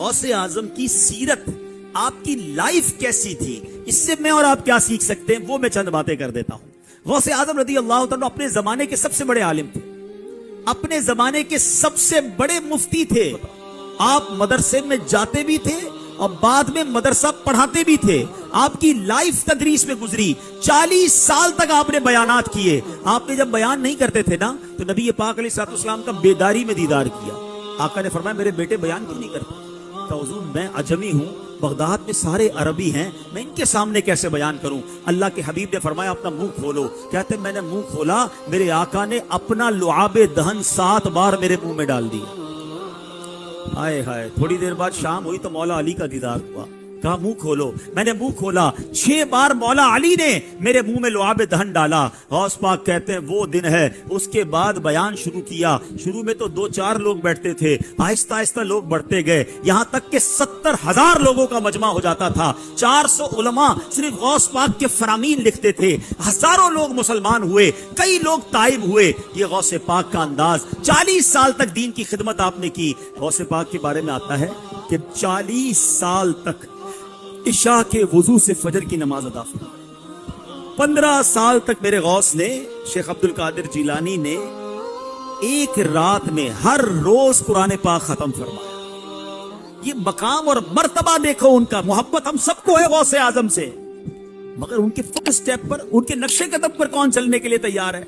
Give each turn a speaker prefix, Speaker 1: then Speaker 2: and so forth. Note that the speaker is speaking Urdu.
Speaker 1: غوث اعظم کی سیرت، آپ کی لائف کیسی تھی، اس سے میں اور آپ کیا سیکھ سکتے ہیں، وہ میں چند باتیں کر دیتا ہوں۔ غوث اعظم رضی اللہ تعالیٰ اپنے زمانے کے سب سے بڑے عالم تھے، اپنے زمانے کے سب سے بڑے مفتی تھے۔ آپ مدرسے میں جاتے بھی تھے اور بعد میں مدرسہ پڑھاتے بھی تھے۔ آپ کی لائف تدریس میں گزری، 40 سال تک آپ نے بیانات کیے۔ آپ نے جب بیان نہیں کرتے تھے نا تو نبی پاک علیہ السلام کا بیداری میں دیدار کیا۔ آقا نے فرمایا میرے بیٹے بیان کیوں نہیں کرتے؟ کہ حضور میں عجمی ہوں، بغداد میں سارے عربی ہیں، میں ان کے سامنے کیسے بیان کروں؟ اللہ کے حبیب نے فرمایا اپنا منہ کھولو۔ کہتے میں نے منہ کھولا، میرے آقا نے اپنا لعاب دہن 7 بار میرے منہ میں ڈال دیا۔ ہائے ہائے، تھوڑی دیر بعد شام ہوئی تو مولا علی کا دیدار ہوا۔ کہا منہ کھولو، میں نے منہ کھولا، 6 بار مولا علی نے میرے منہ میں لعاب دہن ڈالا۔ غوث پاک کہتے ہیں وہ دن ہے، اس کے بعد بیان شروع کیا۔ شروع میں تو 2-4 لوگ بیٹھتے تھے، آہستہ آہستہ لوگ بڑھتے گئے، یہاں تک کہ 70,000 لوگوں کا مجمع ہو جاتا تھا۔ 400 علماء صرف غوث پاک کے فرامین لکھتے تھے، ہزاروں لوگ مسلمان ہوئے، کئی لوگ تائب ہوئے۔ یہ غوث پاک کا انداز، 40 سال تک دین کی خدمت آپ نے کی۔ غوث پاک کے بارے میں آتا ہے کہ 40 سال تک عشاء کے وضو سے فجر کی نماز ادا فرمائی۔ 15 سال تک میرے غوث نے، شیخ عبد القادر جیلانی نے، ایک رات میں ہر روز قرآن پاک ختم فرمایا۔ یہ مقام اور مرتبہ دیکھو ان کا، محبت ہم سب کو ہے غوث اعظم سے، مگر ان کے فٹ سٹیپ پر، ان کے نقشے قدم پر کون چلنے کے لیے تیار ہے؟